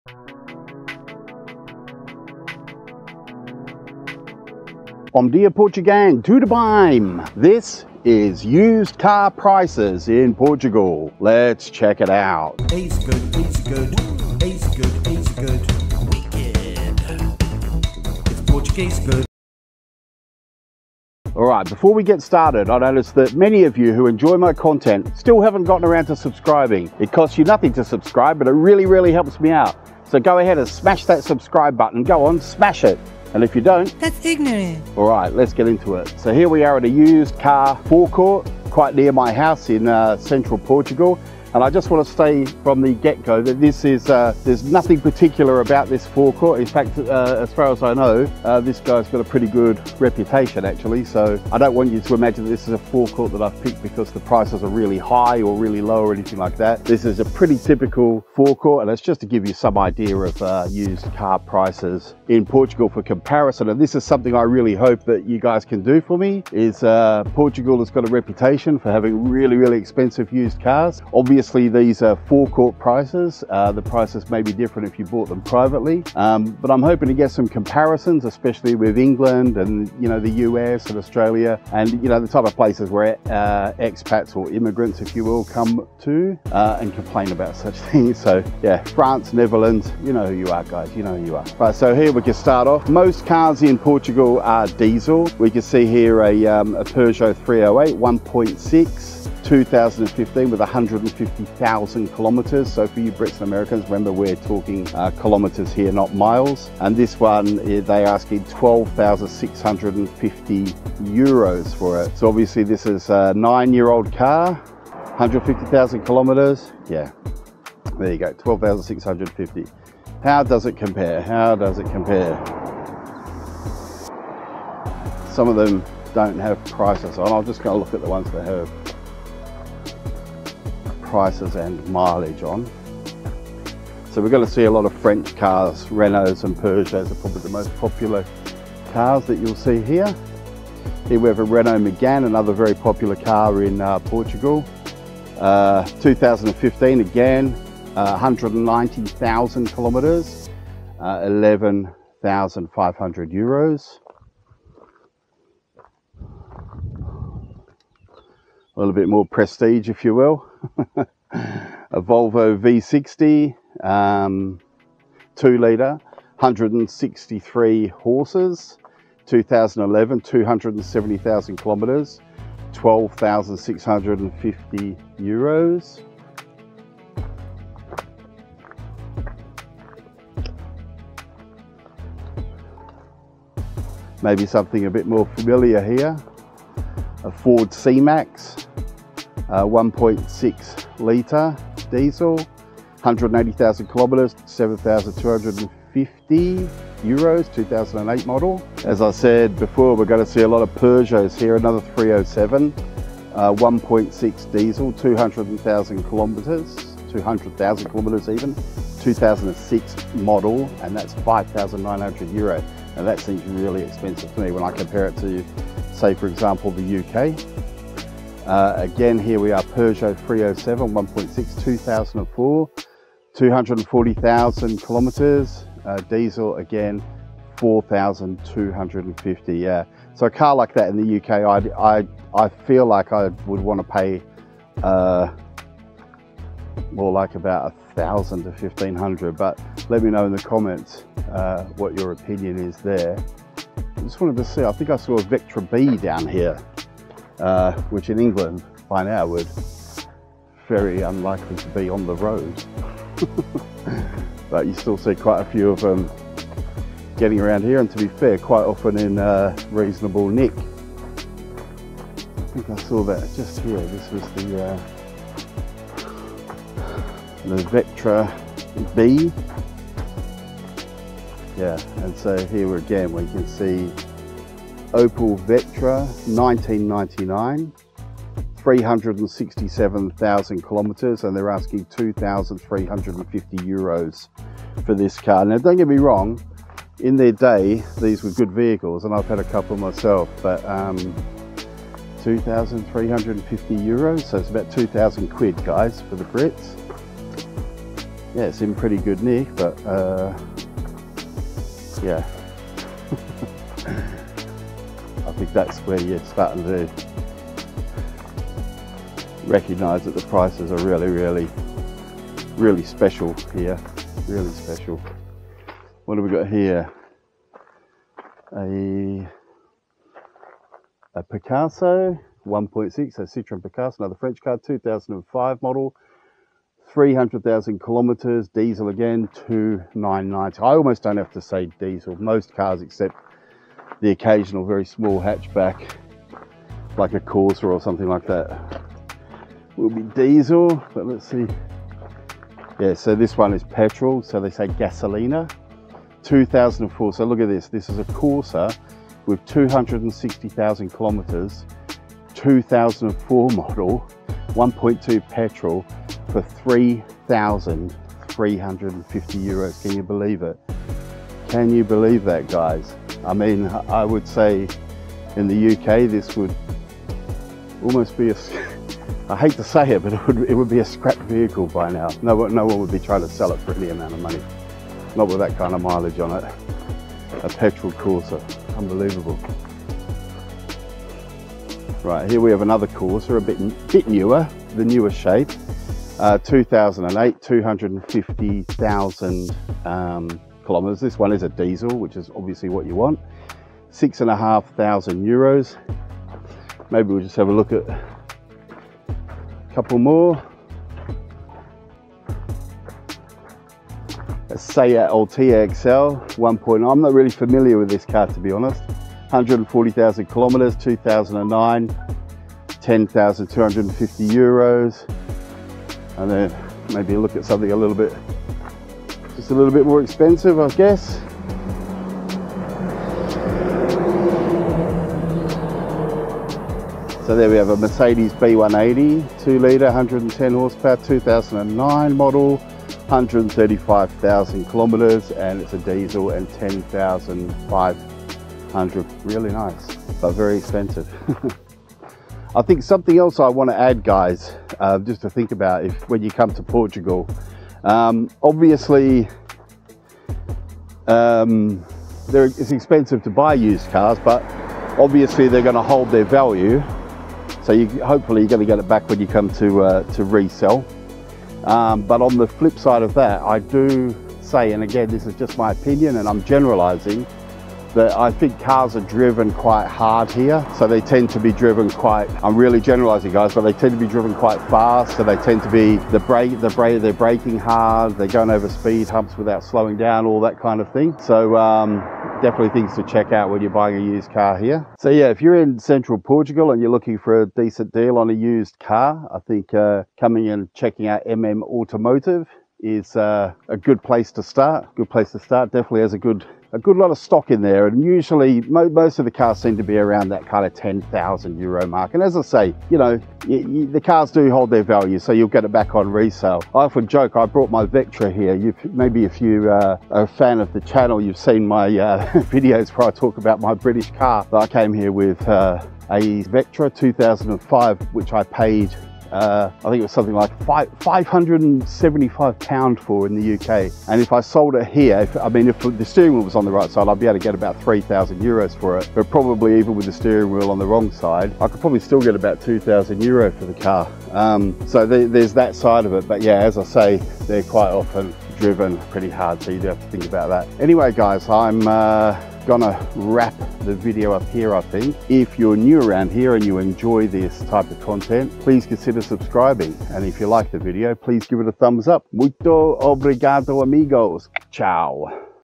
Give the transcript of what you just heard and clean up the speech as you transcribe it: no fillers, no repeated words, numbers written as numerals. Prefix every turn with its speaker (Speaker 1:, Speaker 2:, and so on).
Speaker 1: From Dia Portugal to Dubai, this is used car prices in Portugal. Let's check it out.
Speaker 2: A's good, A's good, A's good, A's good. Wicked. It's Portuguese good.
Speaker 1: Alright, before we get started, I noticed that many of you who enjoy my content still haven't gotten around to subscribing. It costs you nothing to subscribe, but it really helps me out. So go ahead and smash that subscribe button. Go on, smash it. And if you don't,
Speaker 3: that's ignorant.
Speaker 1: All right, let's get into it. So here we are at a used car forecourt quite near my house in central Portugal. And I just want to say from the get-go that this is, there's nothing particular about this forecourt. In fact, as far as I know, this guy's got a pretty good reputation actually. So I don't want you to imagine this is a forecourt that I've picked because the prices are really high or really low or anything like that. This is a pretty typical forecourt, and it's just to give you some idea of used car prices in Portugal for comparison. And this is something I really hope that you guys can do for me, is Portugal has got a reputation for having really expensive used cars. Obviously, these are forecourt prices. The prices may be different if you bought them privately, but I'm hoping to get some comparisons, especially with England and the US and Australia, and the type of places where expats or immigrants, if you will, come to and complain about such things. So yeah, France, Netherlands, you know who you are, guys, you know who you are. Right, so here we can start off. Most cars in Portugal are diesel. We can see here a Peugeot 308 1.6 2015 with 150,000 kilometers. So for you Brits and Americans, remember we're talking kilometers here, not miles. And this one, they're asking 12,650 euros for it. So obviously this is a 9-year-old car, 150,000 kilometers. Yeah, there you go, 12,650. How does it compare? How does it compare? Some of them don't have prices on. I'm just going to look at the ones that have prices and mileage on. So we're going to see a lot of French cars. Renaults and Peugeots are probably the most popular cars that you'll see here. Here we have a Renault Megane, another very popular car in Portugal. 2015 again, 190,000 kilometers, 11,500 euros. A little bit more prestige, if you will. A Volvo V60, 2 litre, 163 horses, 2011, 270,000 kilometres, 12,650 euros. Maybe something a bit more familiar here. A Ford C-Max, 1.6 litre diesel, 180,000 kilometres, 7,250 euros, 2008 model. As I said before, we're going to see a lot of Peugeots here. Another 307, 1.6 diesel, 200,000 kilometres, 200,000 kilometres even, 2006 model, and that's 5,900 euro. Now that seems really expensive to me when I compare it to, say for example, the UK. Again, here we are, Peugeot 307 1.6 2004, 240,000 kilometers, diesel again, 4,250. Yeah, so a car like that in the UK, I feel like I would want to pay more like about 1,000 to 1,500. But let me know in the comments what your opinion is there. I just wanted to see, I think I saw a Vectra B down here, which in England by now would very unlikely to be on the road. But you still see quite a few of them getting around here, and to be fair, quite often in reasonable nick. I think I saw that just here. This was the Vectra B. Yeah, and so here again we can see Opel Vectra 1999, 367,000 kilometers, and they're asking 2,350 euros for this car. Now don't get me wrong, in their day these were good vehicles and I've had a couple myself, but 2,350 euros, so it's about 2,000 quid, guys, for the Brits. yeah, it's in pretty good nick, but yeah. I think that's where you're starting to recognize that the prices are really special here, really special. What have we got here? A Picasso 1.6, so Citroen Picasso, another French car, 2005 model, 300,000 kilometers, diesel again, 2,990. I almost don't have to say diesel. Most cars, except the occasional very small hatchback, like a Corsa or something like that, will be diesel. But let's see. Yeah, so this one is petrol, so they say gasolina. 2004. So look at this. This is a Corsa with 260,000 kilometers, 2004 model, 1.2 petrol, for 3,350 euros. Can you believe it? Can you believe that, guys? I mean, I would say in the UK this would almost be a, I hate to say it, but it would be a scrap vehicle by now. No one would be trying to sell it for any amount of money. Not with that kind of mileage on it. A petrol Corsa, unbelievable. Right, here we have another Corsa, a bit newer, the newer shape. 2008, 250,000 kilometers. This one is a diesel, which is obviously what you want. 6,500 euros. Maybe we'll just have a look at a couple more. A Seat Altea XL 1.9. I'm not really familiar with this car, to be honest. 140,000 kilometers, 2009, 10,250 euros. And then maybe look at something a little bit, just a little bit more expensive, I guess. So there we have a Mercedes B180, 2 litre, 110 horsepower, 2009 model, 135,000 kilometers, and it's a diesel, and 10,500. Really nice, but very expensive. I think something else I want to add, guys, just to think about when you come to Portugal. Obviously, it's expensive to buy used cars, but obviously they're going to hold their value. So hopefully you're going to get it back when you come to resell. But on the flip side of that, I do say, and again, this is just my opinion and I'm generalizing, that I think cars are driven quite hard here. So they tend to be driven quite, I'm really generalizing, guys, but they tend to be driven quite fast. So they tend to be, they're braking hard, they're going over speed humps without slowing down, all that kind of thing. So definitely things to check out when you're buying a used car here. So yeah, if you're in central Portugal and you're looking for a decent deal on a used car, I think coming and checking out Automotive is a good place to start. Definitely has a good lot of stock in there, and usually most of the cars seem to be around that kind of 10,000 euro mark. And as I say, you know, the cars do hold their value, so you'll get it back on resale. I often joke, I brought my Vectra here. Maybe if you are a fan of the channel, you've seen my videos where I talk about my British car that I came here with, a Vectra 2005, which I paid I think it was something like £575 for in the UK. And if I sold it here, if the steering wheel was on the right side, I'd be able to get about 3,000 euros for it. But probably even with the steering wheel on the wrong side, I could probably still get about 2,000 euro for the car. So there's that side of it. But yeah, as I say, they're quite often driven pretty hard, so you do have to think about that. Anyway, guys, I'm gonna wrap the video up here, I think. If you're new around here and you enjoy this type of content, please consider subscribing. And if you like the video, please give it a thumbs up. Muito obrigado, amigos. Ciao.